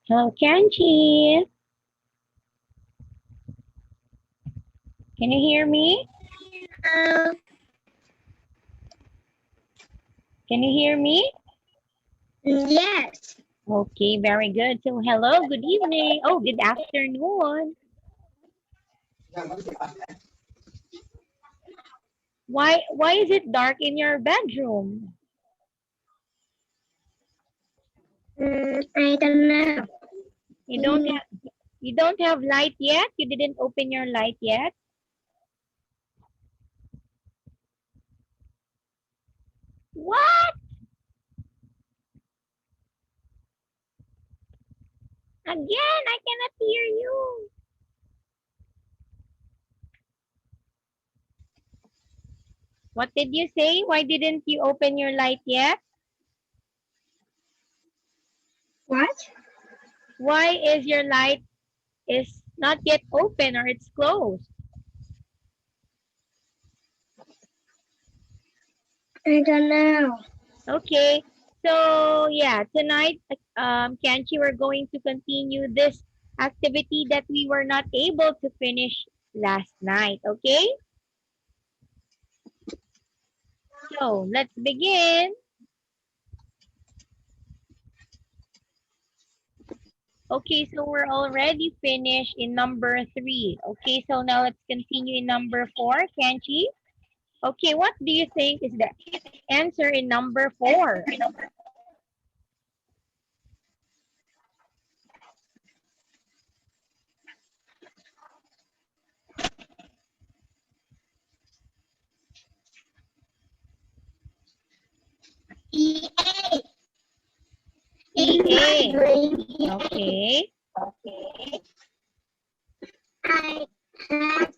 Hello, Kenji. Can you hear me? Uh, Can you hear me? yes. Okay, very good. So, hello, good evening. Oh, good afternoon. Why is it dark in your bedroom? I don't know. You don't have light yet? You didn't open your light yet? What? Again, I cannot hear you. What did you say? Why didn't you open your light yet? What? Why is your light is not yet open or it's closed? I don't know. Okay. So yeah, tonight, Kanchi, we're going to continue this activity that we were not able to finish last night. Okay. So let's begin. Okay, so we're already finished in number 3. Okay, so now let's continue in number 4, Kanchi. Okay, what do you think is the answer in number 4? EA. In my EA. dream, Okay. I had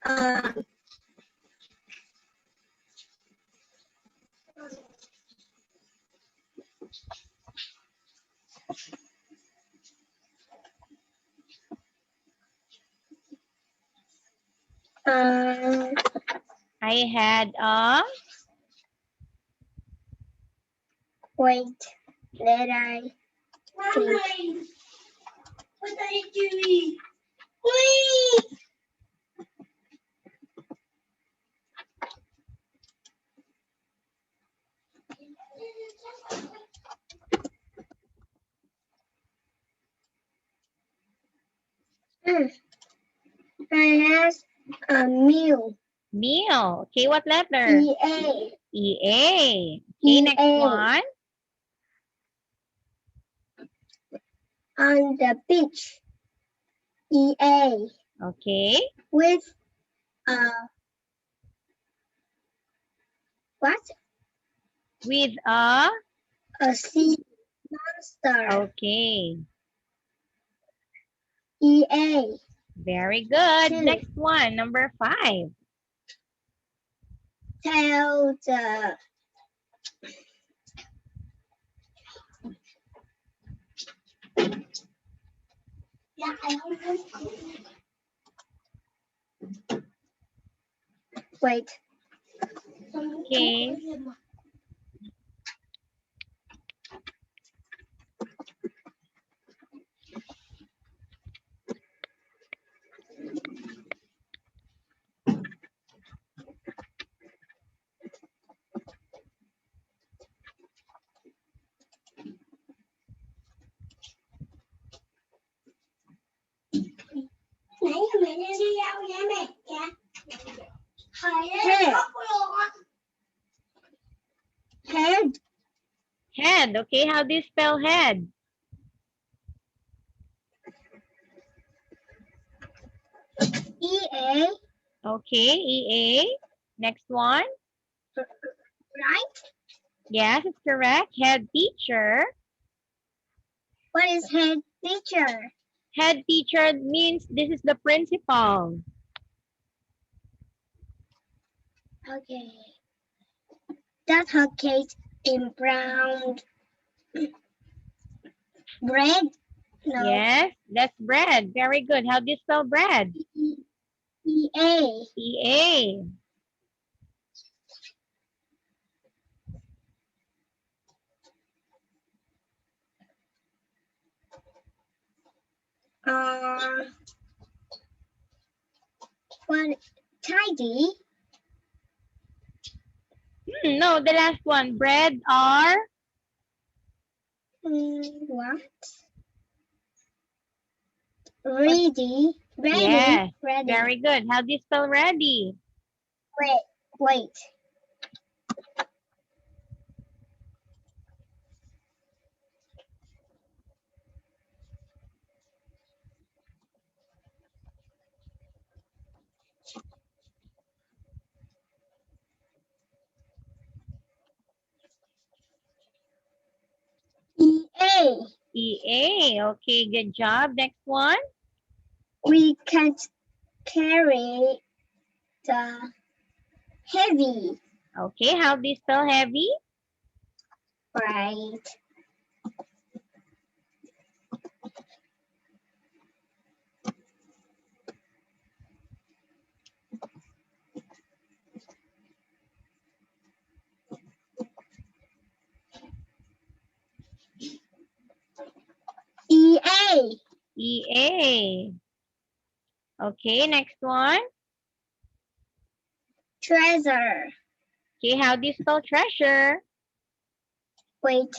uh, uh, I had wait. Let I think. What are you doing? Please. I asked a meal. meal. Okay, what letter? EA. EA. Okay, next EA. one. On the beach. EA. Okay. With what? With A sea monster. okay. EA. Very good. 2. Next one, number 5. Tell the wait. Okay. Head. Head. Head. Okay, how do you spell head? EA. Okay, EA. Next one. Right? Yes, it's correct. Head teacher. What is head teacher? Head teacher means this is the principal. Okay. That's her cake in brown bread? No. Yes, that's bread. Very good. How do you spell bread? EA. EA. are what tidy. No, the last one. Bread are What? Ready. Ready. yes. Ready. Very good. How do you spell ready? Wait. EA. EA. Okay, good job. Next one. We can't carry the heavy. Okay, how do you spell heavy? Right. EA. EA. Okay, next one. Treasure. Okay, how do you spell treasure? Wait.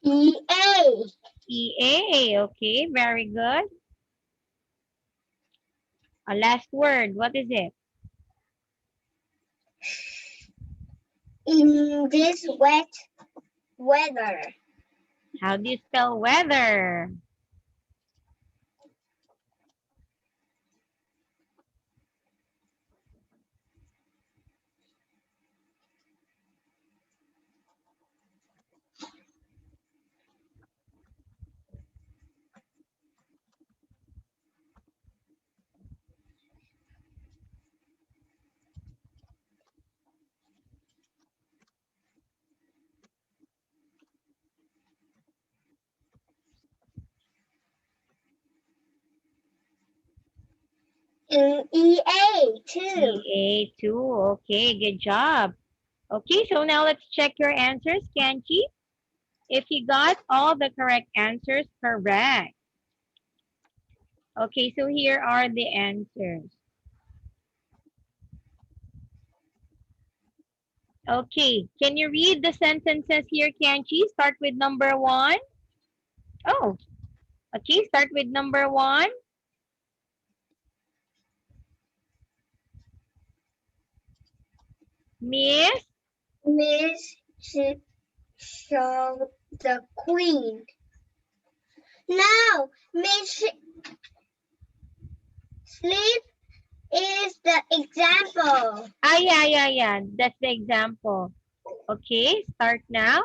EA. EA. Okay, very good. A last word. What is it? In this wet weather. How do you spell weather? In EA too. EA too. Okay, good job. Okay, so now let's check your answers, Kenchi. If you got all the correct answers correct. Okay, so here are the answers. Okay, can you read the sentences here, Kenchi? Start with number one. Oh, okay, start with number one. Miss, Miss show the queen. Now, Miss Sleep is the example. yeah. That's the example. Okay, start now.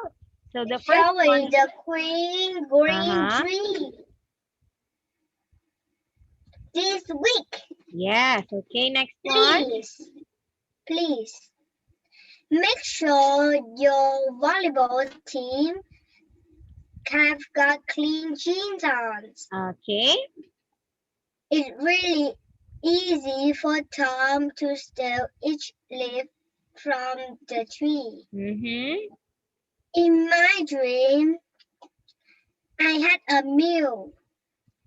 So the first Showing one. the queen green Uh-huh. tree. This week, Yes, okay, next one. please make sure your volleyball team have got clean jeans on. Okay. It's really easy for Tom to steal each leaf from the tree. Mm-hmm. In my dream, I had a meal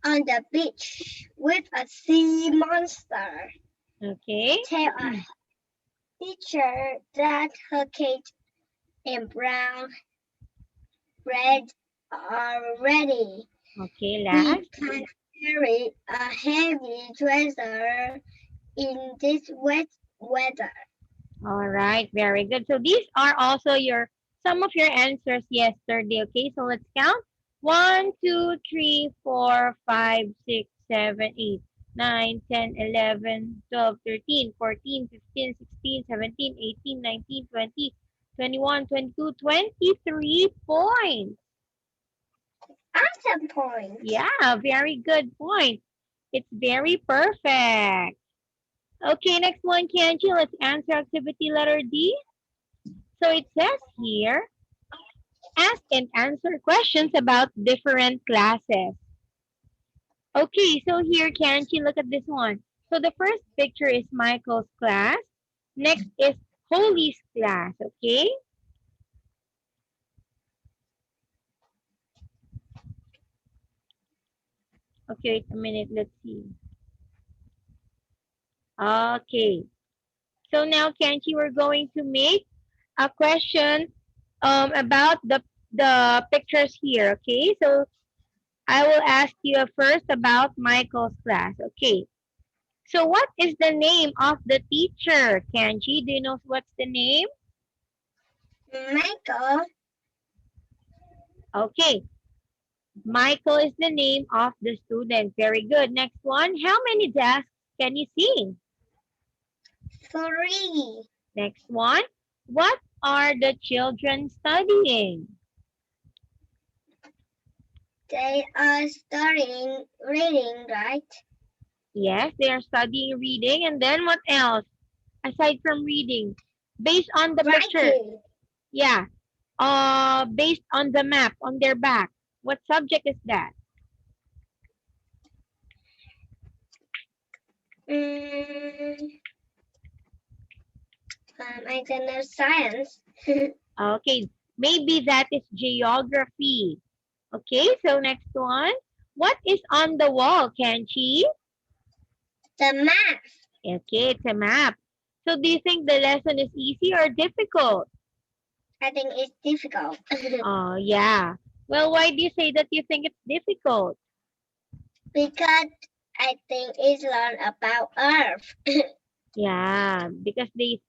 on the beach with a sea monster. Okay. Tell a teacher that her cake and brown bread are ready. Okay, We last. can carry a heavy treasure in this wet weather. All right, very good. So these are also some of your answers yesterday. Okay, so let's count. 1, 2, 3, 4, 5, 6, 7, 8. 9, 10, 11, 12, 13, 14, 15, 16, 17, 18, 19, 20, 21, 22, 23 points. Awesome point. Yeah, very good point. It's very perfect. Okay, next one, Kenji. Let's answer activity letter D. So it says here, ask and answer questions about different classes. Okay, so here, Kenji, look at this one. So the first picture is Michael's class. Next is Holy's class, okay? Okay, wait a minute, let's see. Okay, so now, Kenji, we're going to make a question about the pictures here, okay? So I will ask you first about Michael's class, okay? So what is the name of the teacher, Kenji? Do you know what's the name? Michael, Okay, Michael is the name of the student. Very good. Next one, how many desks can you see? 3. Next one, what are the children studying? They are studying reading, right? Yes, they are studying reading. And then what else? Aside from reading, based on the picture. Writing. Yeah. Based on the map on their back. What subject is that? Mm, I don't know science. Okay, maybe that is geography. Okay, so next one. What is on the wall, Kenchi? The map. Okay, it's a map. So do you think the lesson is easy or difficult? I think it's difficult. Oh, yeah. Well, why do you say that you think it's difficult? Because I think it's learn about Earth. Yeah, because you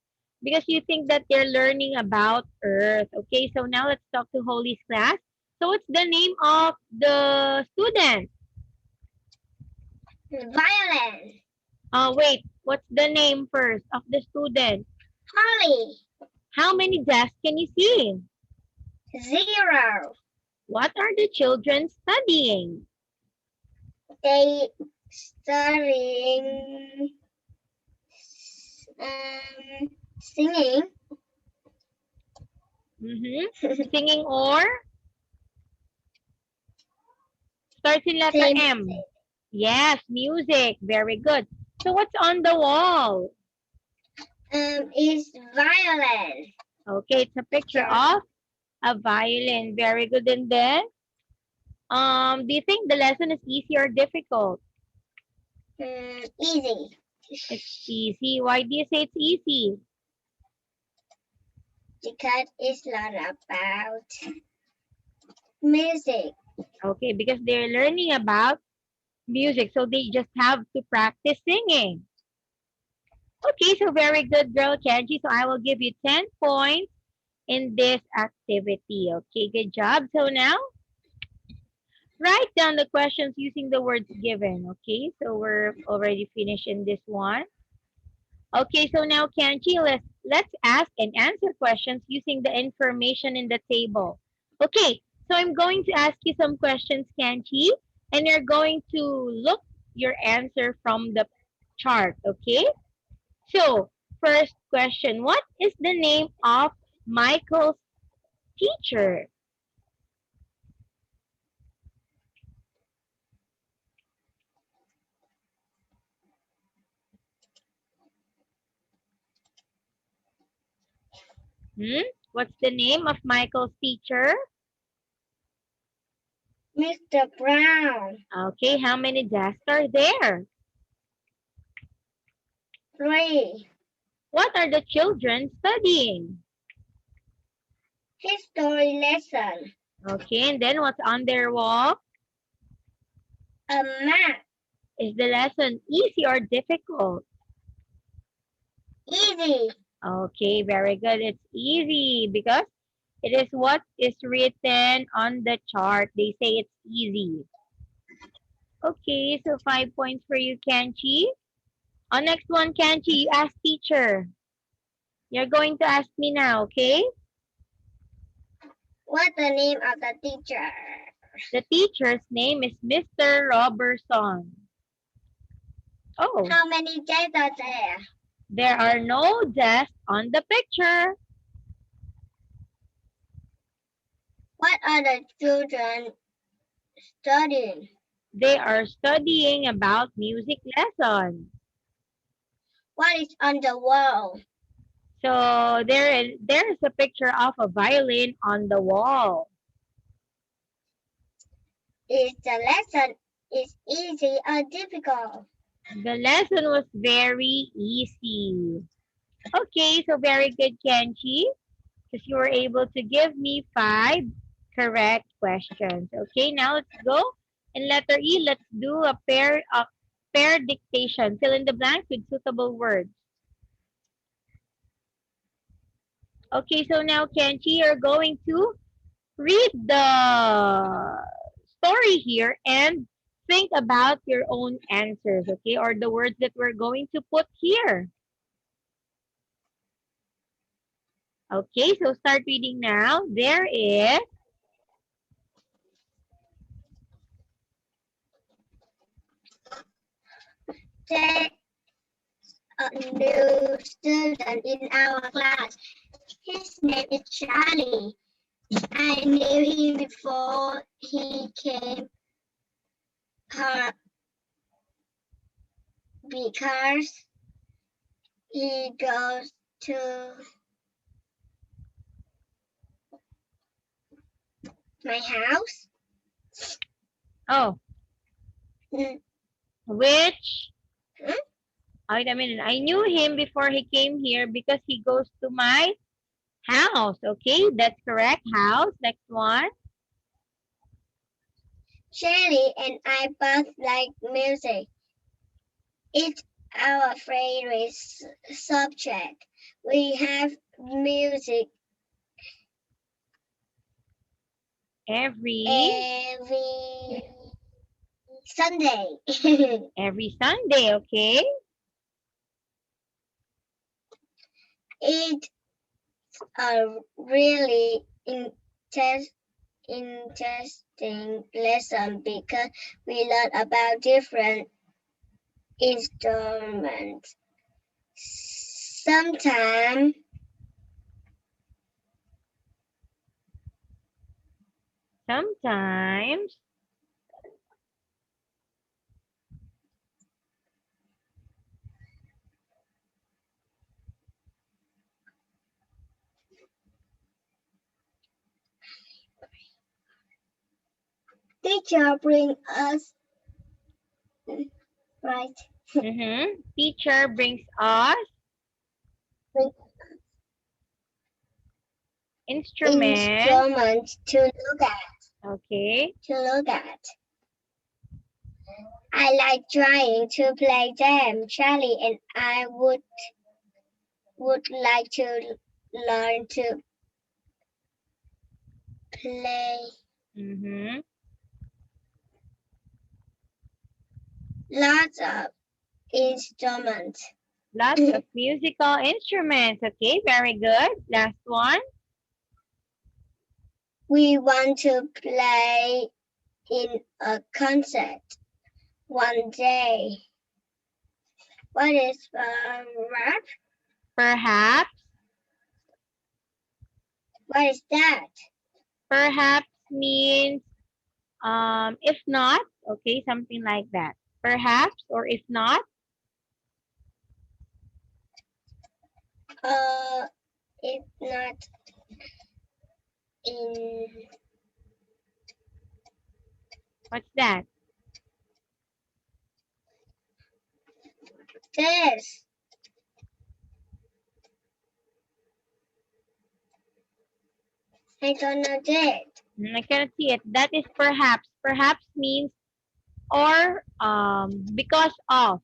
think that they're learning about Earth. Okay, so now let's talk to Holy's class. So what's the name of the student? Violin. Wait, what's the name first of the student? Holly. How many desks can you see? 0. What are the children studying? They studying singing. Singing or starts in letter Same. M. Yes, music. Very good. So what's on the wall? Is violin. Okay, it's a picture of a violin. Very good. And then, do you think the lesson is easy or difficult? Easy. It's easy. Why do you say it's easy? Because it's learn about music. Okay, because they're learning about music, so they just have to practice singing. Okay, so very good, girl, Kenji. So I will give you 10 points in this activity. Okay, good job. So now, write down the questions using the words given. Okay, so we're already finished in this one. Okay, so now, Kenji, let's ask and answer questions using the information in the table. Okay, so I'm going to ask you some questions, Kenji, and you're going to look your answer from the chart. Okay. So, first question, what is the name of Michael's teacher? What's the name of Michael's teacher? Mr. Brown. Okay, how many desks are there? 3. What are the children studying? History lesson. Okay, and then what's on their wall? A map. Is the lesson easy or difficult? Easy. Okay, very good. It's easy because it is what is written on the chart. They say it's easy. Okay, so 5 points for you, Kenchi. On next one, Kenchi, you ask teacher. You're going to ask me now, okay? What's the name of the teacher? The teacher's name is Mr. Robertson. Oh, How many days are there? there are no desks on the picture. What are the children studying? They are studying about music lessons. What is on the wall? So there is a picture of a violin on the wall. Is the lesson is easy or difficult? The lesson was very easy. Okay, so very good, Kenchi, because you were able to give me 5 correct questions. Okay, now let's go. In letter E, let's do a pair dictation. Fill in the blank with suitable words. Okay, so now Kenchi, you're going to read the story here and think about your own answers, okay, or the words that we're going to put here. Okay, so start reading now. There is There's a new student in our class. His name is Charlie. I knew him before he came here because he goes to my house. oh, Mm, which hmm? wait a minute. I knew him before he came here because he goes to my house. Okay, that's correct. House. Next one. Charlie and I both like music. It's our favorite subject. We have music Every every Sunday. every Sunday. Okay. It's a really interesting lesson because we learn about different instruments. Sometimes Sometimes. teacher bring us right Teacher brings us bring instrument. instruments to look at. Okay. I like trying to play them. Charlie and I would like to learn to play Mm-hmm. lots of instruments. Lots of musical instruments. Okay, very good. Last one. We want to play in a concert one day. What is rap? Perhaps. What is that? Perhaps means if not. Okay, something like that. Perhaps or if not. If not in What's that? this. I don't know that. I cannot see it. That is perhaps. Perhaps means or because of.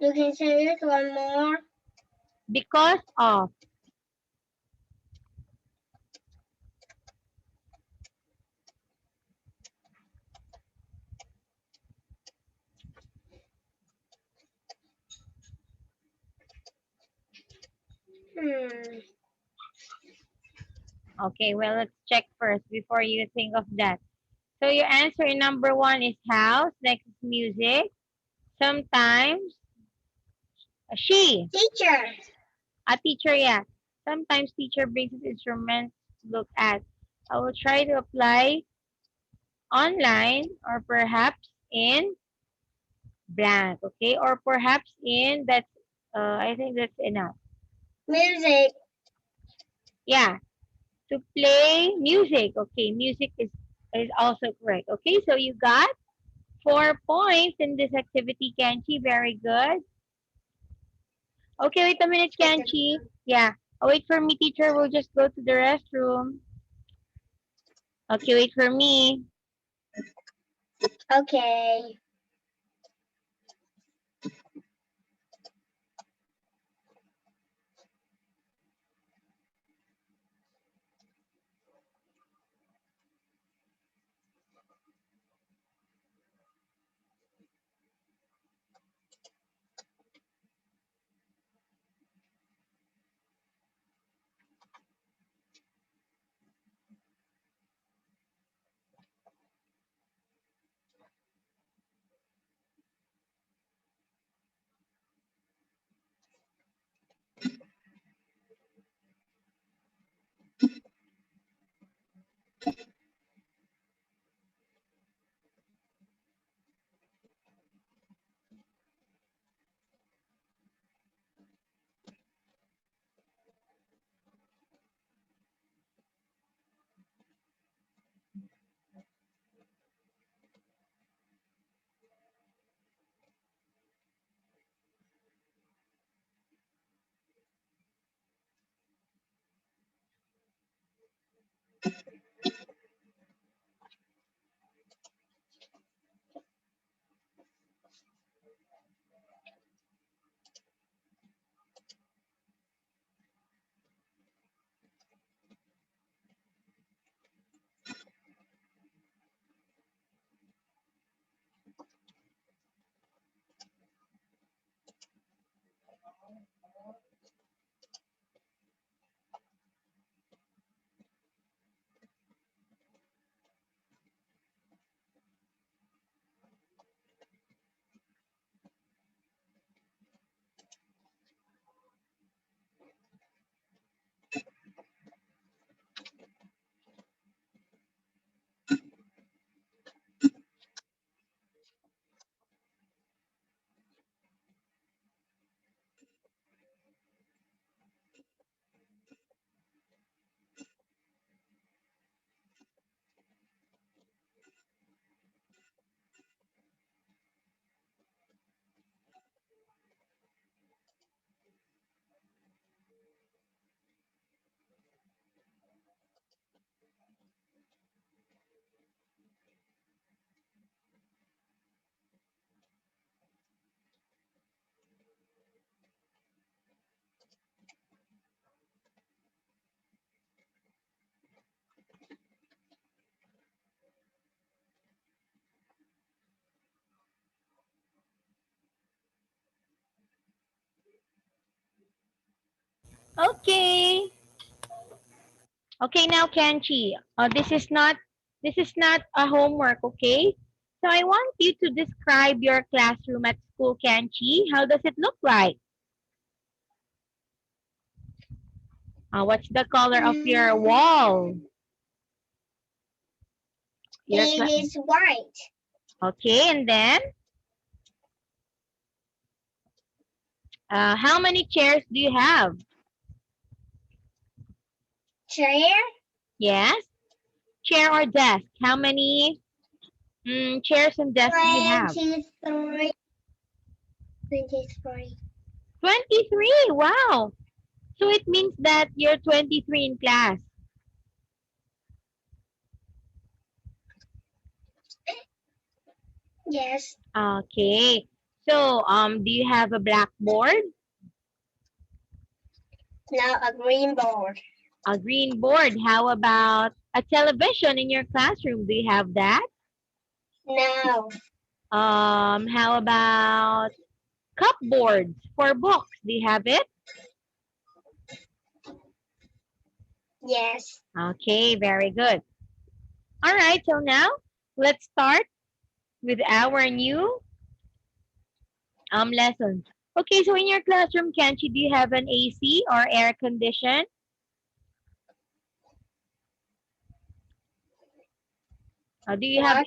You can say it one more. Because of. Hmm. Okay, well, let's check first before you think of that. So your answer in number one is house, next is music. Sometimes she, Teacher. a teacher, yeah. Sometimes teacher brings us instruments to look at. I will try to apply online or perhaps in blank, okay? Or perhaps in that's, I think that's enough. Music. Yeah, to play music. Okay, music is also correct. Okay, so you got 4 points in this activity, Kenchi. Very good. Okay, wait a minute, Kenchi. Yeah, wait for me, teacher. We'll just go to the restroom. Okay, wait for me. Okay. Okay. Okay, now Kenchi. This is not a homework, okay? So I want you to describe your classroom at school, Kenchi. How does it look like? What's the color of your Hmm. wall? Your It cla- is white. okay, and then how many chairs do you have? Chair. Yes, chair or desk? How many chairs and desks do you have? 23. 23. 23. Wow. So it means that you're 23 in class. Yes. Okay. So do you have a blackboard? Now a green board. A green board? How about a television in your classroom? Do you have that? Now How about cupboards for books? Do you have it? Yes. Okay, very good. All right, so now let's start with our new lesson. Okay, so in your classroom, Kenchi, do you have an AC or air condition? Do you have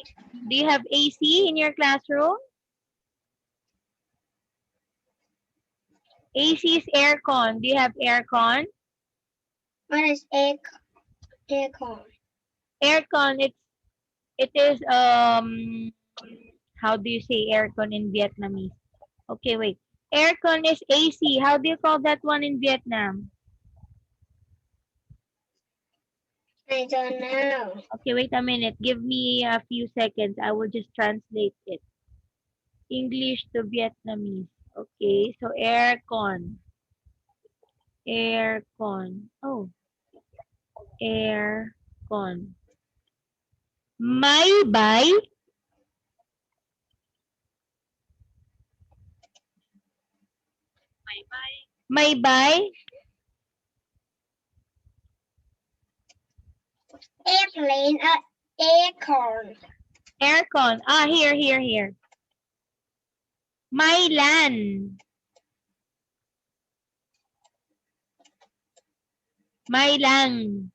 What? AC in your classroom? AC is aircon. Do you have aircon? What is aircon? Aircon, it is how do you say aircon in Vietnamese? Okay, wait. Aircon is AC. How do you call that one in Vietnam? I don't know. Okay, wait a minute. Give me a few seconds. I will just translate it. English to Vietnamese. Okay, so aircon. Aircon. Oh, aircon. May bay. May bay. Airplane, aircon. Aircon. Ah, here. May lan. May lang.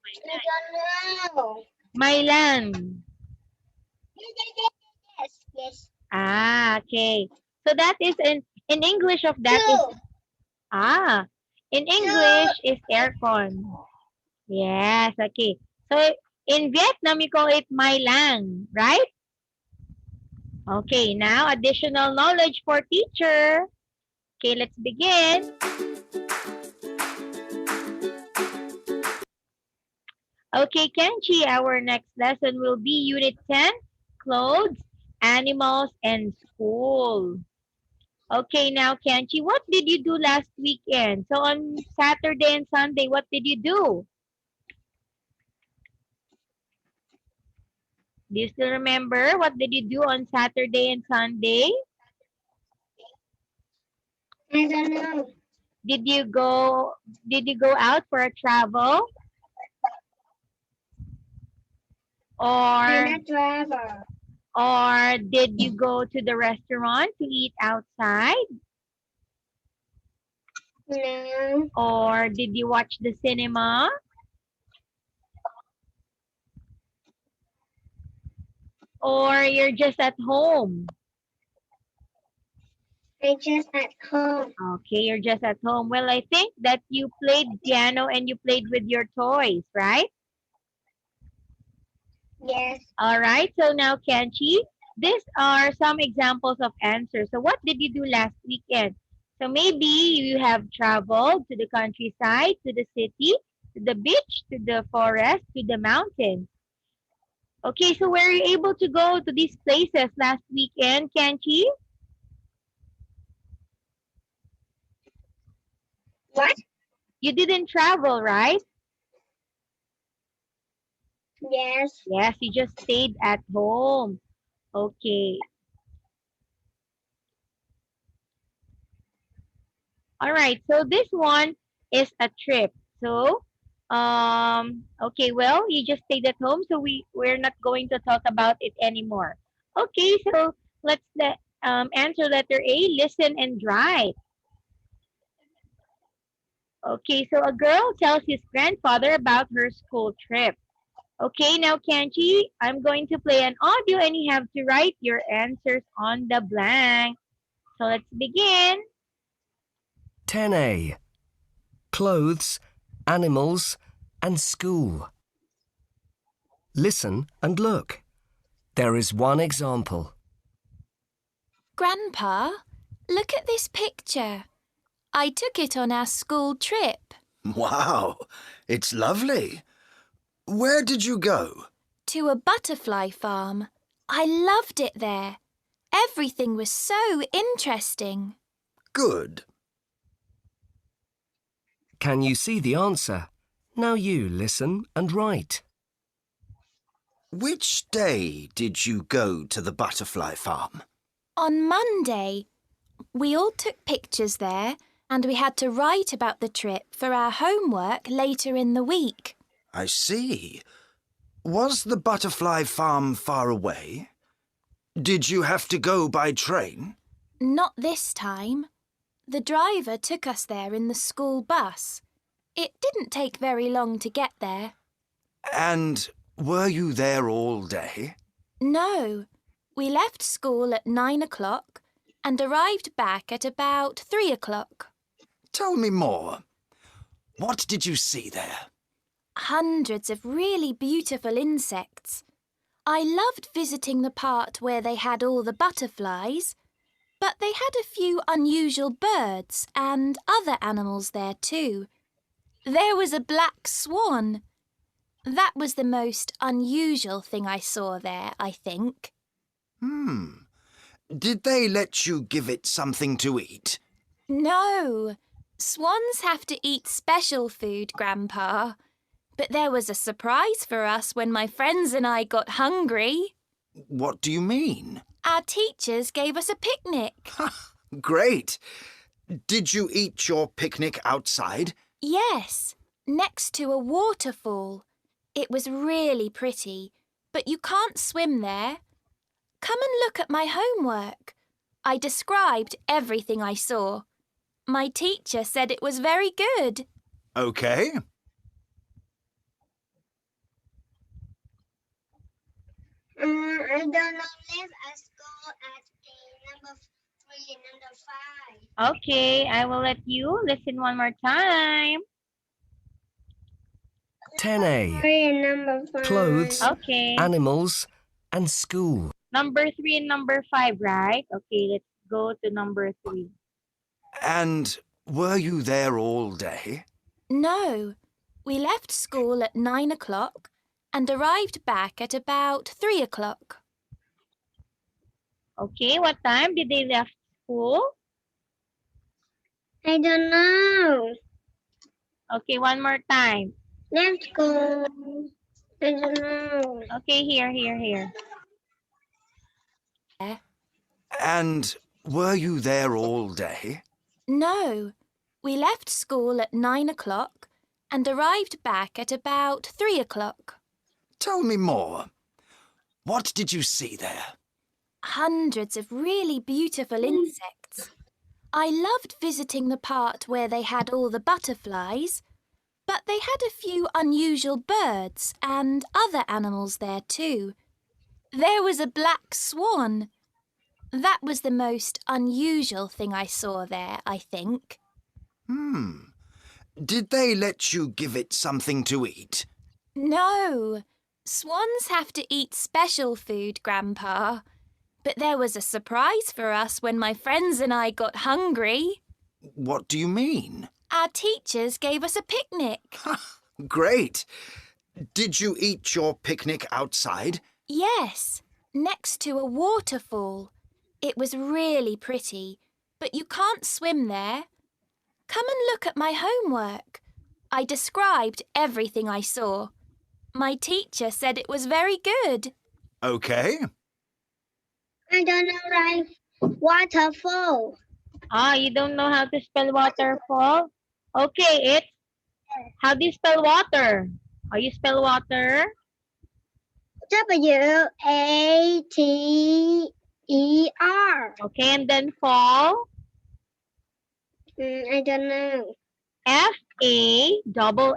I don't know. May lang. Yes. Ah, okay. So that is in English of that is Two. in Two. English is aircon. Yes, okay. So in Vietnam you call it mai lang, right? Okay, now additional knowledge for teacher. Okay, let's begin. Okay, Kenchi, our next lesson will be Unit 10, Clothes, Animals, and School. Okay, now Kenchi, what did you do last weekend? So on Saturday and Sunday, what did you do? Do you still remember what did you do on Saturday and Sunday? I don't know. Did you go out for a travel I'm or not driver. did you go to the restaurant to eat outside No. or did you watch the cinema or you're just at home? I just at home. Okay, you're just at home. Well, I think that you played piano and you played with your toys, right? Yes. All right, so now Kenchi, these are some examples of answers. So what did you do last weekend? So maybe you have traveled to the countryside, to the city, to the beach, to the forest, to the mountains. Okay, so were you able to go to these places last weekend, Kenchi? What? You didn't travel, right? Yes. Yes, you just stayed at home. Okay. All right. So this one is a trip. So, okay, well, you just stayed at home, so we're not going to talk about it anymore. Okay, so answer letter A, listen and drive. Okay, so a girl tells his grandfather about her school trip. Okay, now Kenji, I'm going to play an audio and you have to write your answers on the blank. So let's begin. 10A. Clothes, animals, and school. Listen and look. There is one example. Grandpa, look at this picture. I took it on our school trip Wow, it's lovely. Where did you go? to a butterfly farm. I loved it there. Everything was so interesting. Good. Can you see the answer? Now you listen and write. Which day did you go to the butterfly farm? On Monday, we all took pictures there and we had to write about the trip for our homework later in the week. I see. Was the butterfly farm far away? Did you have to go by train? Not this time. The driver took us there in the school bus. It didn't take very long to get there. And were you there all day? No, we left school at 9 o'clock and arrived back at about 3 o'clock. Tell me more. What did you see there? Hundreds of really beautiful insects. I loved visiting the part where they had all the butterflies, but they had a few unusual birds and other animals there too. There was a black swan. That was the most unusual thing I saw there, I think. Did they let you give it something to eat? No, swans have to eat special food, Grandpa. But there was a surprise for us when my friends and I got hungry. What do you mean? Our teachers gave us a picnic. Great. Did you eat your picnic outside? Yes, next to a waterfall. It was really pretty, but you can't swim there. Come and look at my homework. I described everything I saw. My teacher said it was very good. Okay. I don't know. Let's go at number 3 and number 5. Okay, I will let you listen one more time. 10A. 3 and number 5. Clothes, Okay. animals, and school. Number 3 and number 5, right? Okay, let's go to number 3. And were you there all day? No, we left school at 9 o'clock and arrived back at about 3 o'clock. Okay, what time did they left school? I don't know. Okay, one more time. Let's go. I don't know. Okay, here. And were you there all day? No, we left school at 9 o'clock and arrived back at about 3 o'clock. Tell me more. What did you see there? Hundreds of really beautiful insects. I loved visiting the part where they had all the butterflies, but they had a few unusual birds and other animals there too. There was a black swan. That was the most unusual thing I saw there, I think. Did they let you give it something to eat? No, swans have to eat special food, Grandpa. But there was a surprise for us when my friends and I got hungry. What do you mean? Our teachers gave us a picnic. Great. Did you eat your picnic outside? Yes, next to a waterfall. It was really pretty, but you can't swim there. Come and look at my homework. I described everything I saw. My teacher said it was very good. Okay. I don't know, right? Waterfall. You don't know how to spell waterfall? Okay, it's, how do you spell water? How you spell water? W-A-T-E-R. Okay, and then fall? I don't know. F-A-double-L.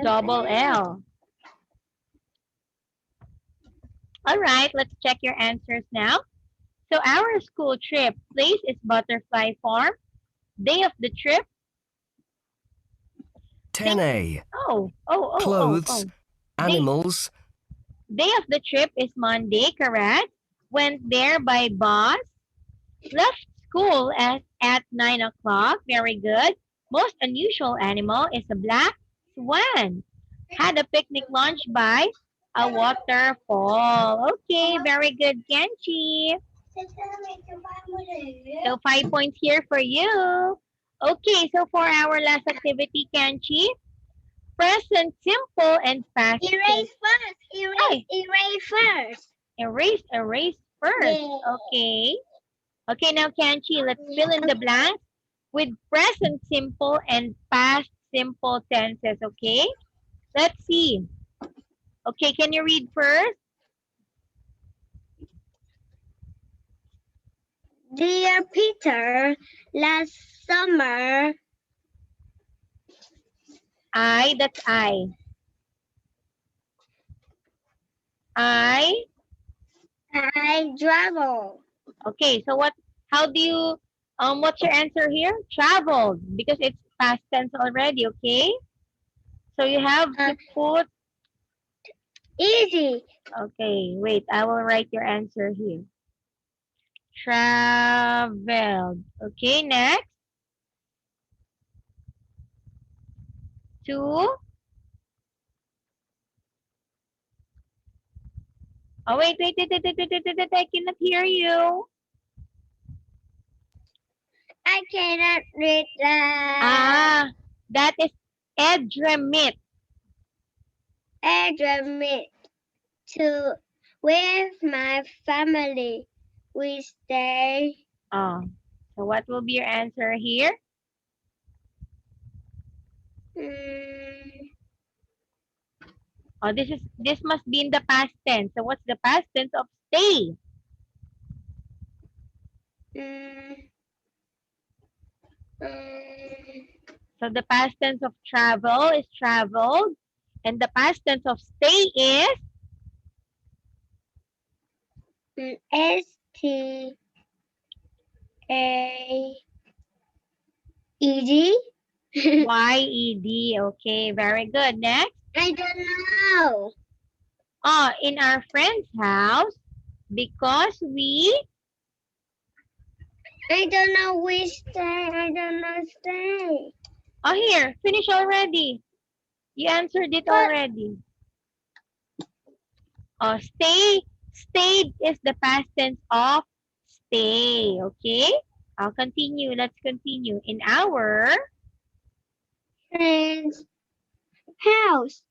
Double L. All right, let's check your answers now. So our school trip, place is Butterfly Farm. Day of the trip. 10A. Oh. Clothes, animals. Day of the trip is Monday, correct? Went there by bus. Left school at 9 o'clock. Very good. Most unusual animal is a black swan. Had a picnic lunch by a waterfall. Okay, very good, Kenchi. So 5 points here for you. Okay, so for our last activity, Kenchi, present simple and past. Erase first. Hey. Erase first. Erase first. Yay. Okay. Okay, now Kanchi, let's fill in the blanks with present simple and past simple tenses, okay? Let's see. Okay, can you read first? Dear Peter, last summer That's I. I, I traveled. okay, so how do you, what's your answer here? Traveled, because it's past tense already, okay? So you have to put, Easy. okay, wait, I will write your answer here. Traveled. Okay, next. To, oh, wait, I cannot hear you. I cannot read that. Ah, that is Edremit. Admit to with my family. We stay Oh, so what will be your answer here? mm, Oh, this must be in the past tense. So what's the past tense of stay? mm, mm, So the past tense of travel is traveled, and the past tense of stay is STAED. YED. Okay, very good. Next. I don't know. Oh, in our friend's house, because I don't know we stay. I don't know stay. oh, here, finish already. You answered it But already. Oh, stayed is the past tense of stay. Okay, I'll continue. Let's continue. In our, friend's house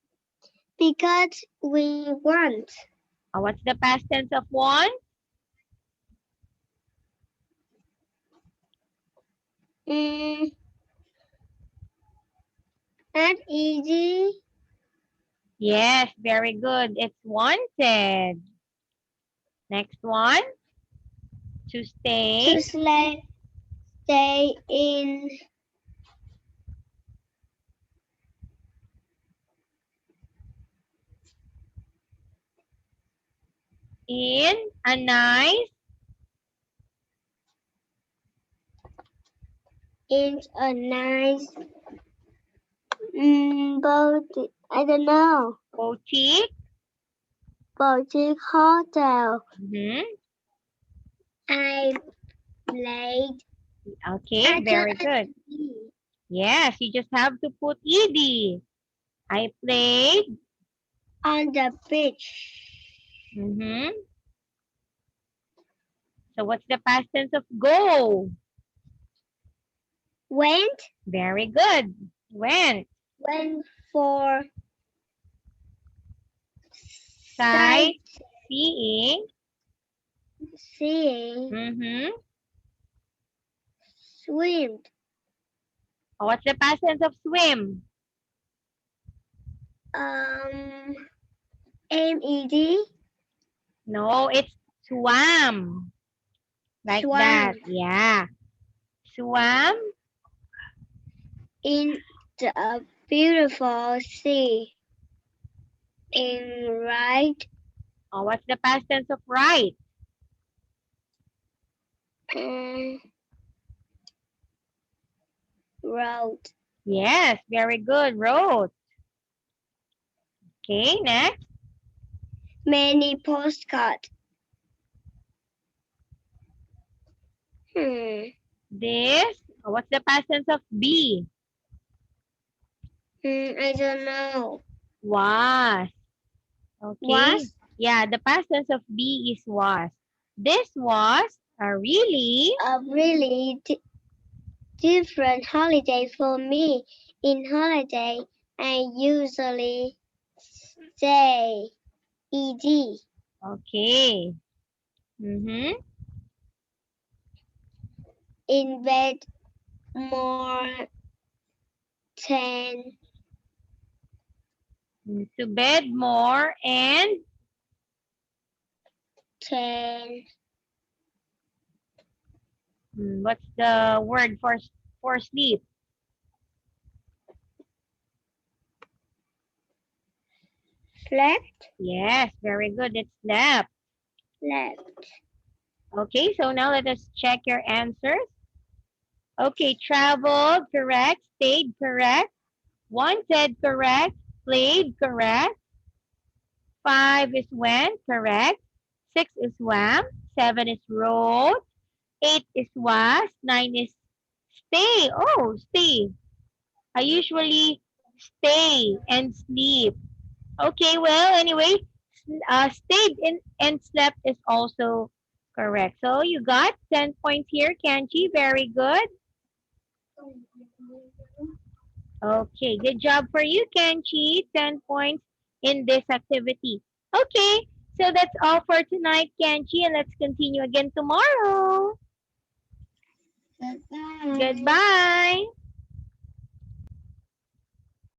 because we want. what's the past tense of want? Mm, not easy Yes, very good. It's wanted. Next one, to stay. to stay in In a nice, in a nice boutique. I don't know. boutique. Boutique hotel. Mhm. I played Okay, very good. Yes, you just have to put ed. I played. on the beach. Mhm. So what's the past tense of go? Went Very good. Went. went for Sightseeing. sightseeing. Mhm. Swim. What's the past tense of swim? Um, MED. No, it's swam. Like Swam that. Yeah. Swam. in the beautiful sea. In right What's the past tense of right? uh, road. Yes, very good. Wrote. Okay, next. Many postcards. This. What's the past tense of be? I don't know. Was. Okay. Was Yeah, the past tense of be is was. This was a really. a really different holiday for me. In holiday, I usually say ED. Okay. Mm-hmm. In bed more than To bed more and 10 what's the word for sleep? slept. Yes, very good. It's nap. Slept. Okay, so now let us check your answers. Okay, traveled, correct. Stayed, correct. Wanted, correct. Played, correct. 5 is went, correct. 6 is swam. 7 is rode. 8 is was. 9 is stay. Oh, stay. I usually stay and sleep. Okay, well, anyway, stayed and slept is also correct. So you got 10 points here, Kenji. Very good. Okay, good job for you, Kenji. 10 points in this activity. Okay, so that's all for tonight, Kenji, and let's continue again tomorrow. Goodbye. Goodbye.